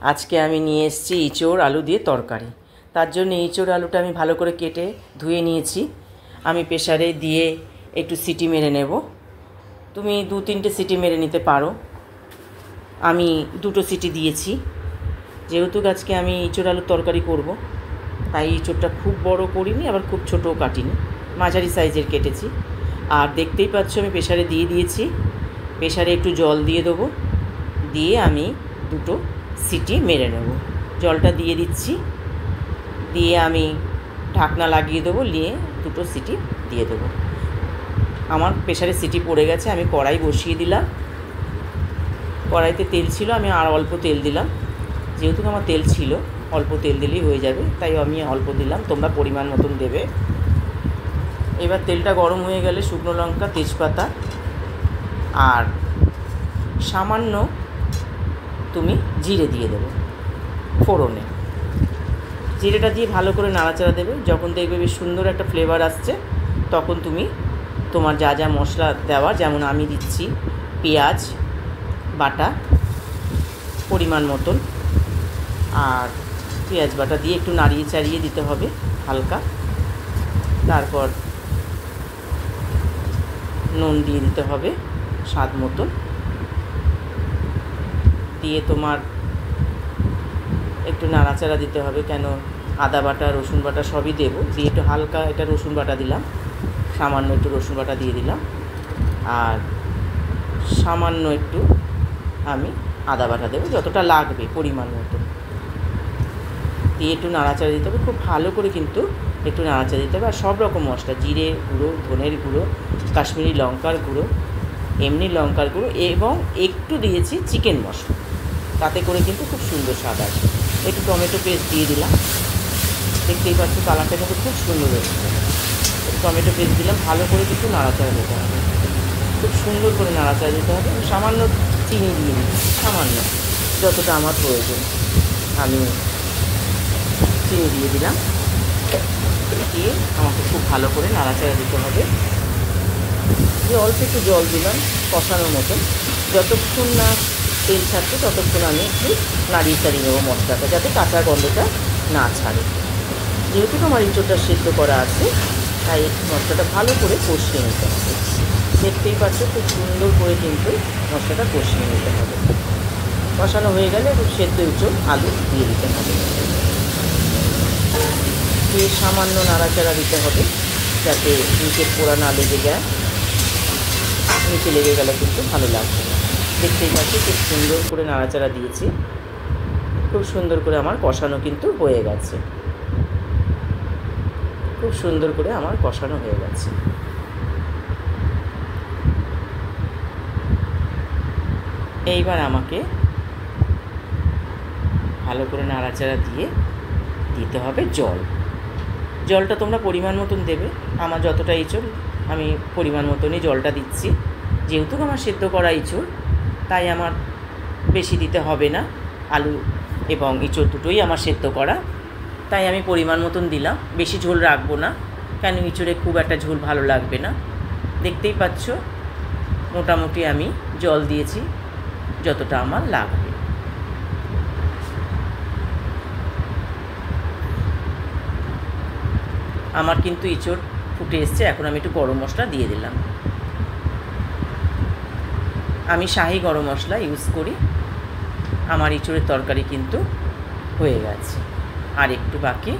আজকে আমি নিয়ে এসেছি ইঁচড় আলু দিয়ে তরকারি। তার জন্য ইঁচড় আলুটা আমি ভালো করে কেটে ধুয়ে নিয়েছি। আমি প্রেসারে দিয়ে একটু সিটি মেরে নেব। তুমি 2-3টে সিটি মেরে নিতে পারো। আমি 2টো সিটি দিয়েছি। যেহেতু আজকে আমি ইঁচড় আলুর তরকারি করব, তাই ইঁচড়টা খুব বড় করিনি, আবার খুব ছোটও কাটিনি, মাঝারি সাইজের কেটেছি। আর দেখতেই পাচ্ছ আমি প্রেসারে দিয়ে দিয়েছি। প্রেসারে একটু জল দিয়ে দেবো, দিয়ে আমি 2টো সিটি মেরে নেব। জলটা দিয়ে দিচ্ছি, দিয়ে আমি ঢাকনা লাগিয়ে দেবো, নিয়ে 2টো সিটি দিয়ে দেবো। আমার প্রেসারে সিটি পড়ে গেছে। আমি কড়াই বসিয়ে দিলাম। কড়াইতে তেল ছিল, আমি আর অল্প তেল দিলাম। যেহেতু আমার তেল ছিল, অল্প তেল দিলেই হয়ে যাবে, তাই আমি অল্প দিলাম, তোমরা পরিমাণ মতন দেবে। এবার তেলটা গরম হয়ে গেলে শুকনো লঙ্কা, তেজপাতা আর সামান্য তুমি জিরে দিয়ে দেবে ফোড়নে। জিরেটা দিয়ে ভালো করে নাড়াচাড়া দেবে। যখন দেখবে বেশ সুন্দর একটা ফ্লেভার আসছে, তখন তুমি তোমার যা যা মশলা দেওয়ার, যেমন আমি দিচ্ছি পেঁয়াজ বাটা পরিমাণ মতন, আর পেঁয়াজ বাটা দিয়ে একটু নাড়িয়ে চাড়িয়ে দিতে হবে হালকা। তারপর নুন দিয়ে দিতে হবে স্বাদ মতন, দিয়ে তোমার একটু নাড়াচাড়া দিতে হবে, কেন আদা বাটা রসুন বাটা সবই দেবো। দিয়ে একটু হালকা এটা রসুন বাটা দিলাম, সামান্য একটু রসুন বাটা দিয়ে দিলাম, আর সামান্য একটু আমি আদা বাটা দেবো, যতটা লাগবে পরিমাণ মতো। দিয়ে একটু নাড়াচাড়া দিতে হবে, খুব ভালো করে কিন্তু একটু নাড়াচাড়া দিতে হবে। আর সব রকম মশলা, জিরে গুঁড়ো, ধনের গুঁড়ো, কাশ্মীরি লঙ্কার গুঁড়ো, এমনি লঙ্কার গুঁড়ো, এবং একটু দিয়েছি চিকেন মশলা, তাতে করে কিন্তু খুব সুন্দর স্বাদ আসবে। একটু টমেটো পেস্ট দিয়ে দিলাম, দেখতেই পাচ্ছ কালারটা কিন্তু খুব সুন্দর হয়েছে। টমেটো পেস্ট দিলাম, ভালো করে কিন্তু নাড়াচাড়া দিতে হবে, খুব সুন্দর করে নাড়াচাড়া দিতে হবে। সামান্য চিনি দিয়ে দিই, সামান্য যতটা আমার প্রয়োজন আমি চিনি দিয়ে দিলাম। দিয়ে আমাকে খুব ভালো করে নাড়াচাড়া দিতে হবে। দিয়ে অল্প একটু জল দিলাম কষানোর মতন, যতক্ষণ না তেল ছাড়ছে ততক্ষণ আমি একটু নাড়িয়ে চাড়িয়ে নেবো মশলাটা, যাতে কাঁচা গন্ধটা না ছাড়ে। যেহেতু আমার ইঁচড়টা সেদ্ধ করা আছে, তাই মশলাটা ভালো করে কষিয়ে নিতে হবে। দেখতেই পাচ্ছ খুব সুন্দর করে কিন্তু মশলাটা কষিয়ে নিতে হবে। কষানো হয়ে গেলে সেদ্ধ ইঁচড় আলু দিয়ে দিতে হবে, দিয়ে সামান্য নাড়াচাড়া দিতে হবে, যাতে নিচের পোড়া না লেগে যায়। নিচে লেগে গেলে কিন্তু ভালো লাগবে না। দেখতেই পাচ্ছি খুব সুন্দর করে নাড়াচাড়া দিয়েছি, খুব সুন্দর করে আমার কষানো কিন্তু হয়ে গেছে। খুব সুন্দর করে আমার কষানো হয়ে গেছে। এইবার আমাকে ভালো করে নাড়াচাড়া দিয়ে দিতে হবে জল। জলটা তোমরা পরিমাণ মতন দেবে। আমার যতটা ইঁচড়, আমি পরিমাণ মতনই জলটা দিচ্ছি। যেহেতু আমার সেদ্ধ করা ইঁচড়, তাই আমার বেশি দিতে হবে না। আলু এবং ইঁচড় দুটোই আমার সেদ্ধ করা, তাই আমি পরিমাণ মতন দিলাম। বেশি ঝোল রাখবো না, কেন ইঁচড়ে খুব একটা ঝোল ভালো লাগবে না। দেখতেই পাচ্ছ মোটামুটি আমি জল দিয়েছি যতটা আমার লাগবে। আমার কিন্তু ইঁচড় ফুটে এসছে। এখন আমি একটু গরম মশলা দিয়ে দিলাম। আমি শাহি গরম মশলা ইউজ করি। আমার ইঁচড়ের তরকারি কিন্তু হয়ে গেছে, আর একটু বাকি,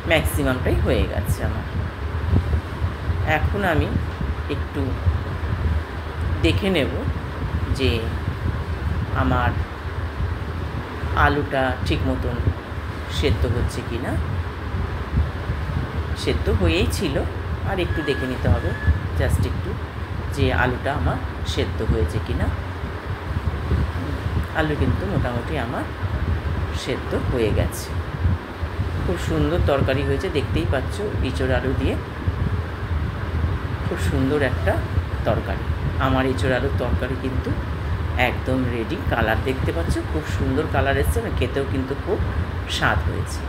ম্যাক্সিমামটাই হয়ে গেছে আমার। এখন আমি একটু দেখে নেব যে আমার আলুটা ঠিক মতন সেদ্ধ হচ্ছে কি না। সেদ্ধ হয়েই ছিল, আর একটু দেখে নিতে হবে জাস্ট একটু, যে আলুটা আমার সেদ্ধ হয়েছে কি না। আলু কিন্তু মোটামুটি আমার সেদ্ধ হয়ে গেছে। খুব সুন্দর তরকারি হয়েছে, দেখতেই পাচ্ছ ইঁচড় আলু দিয়ে খুব সুন্দর একটা তরকারি। আমার ইঁচড় আলুর তরকারি কিন্তু একদম রেডি। কালার দেখতে পাচ্ছ খুব সুন্দর কালার এসছে, খেতেও কিন্তু খুব স্বাদ হয়েছে।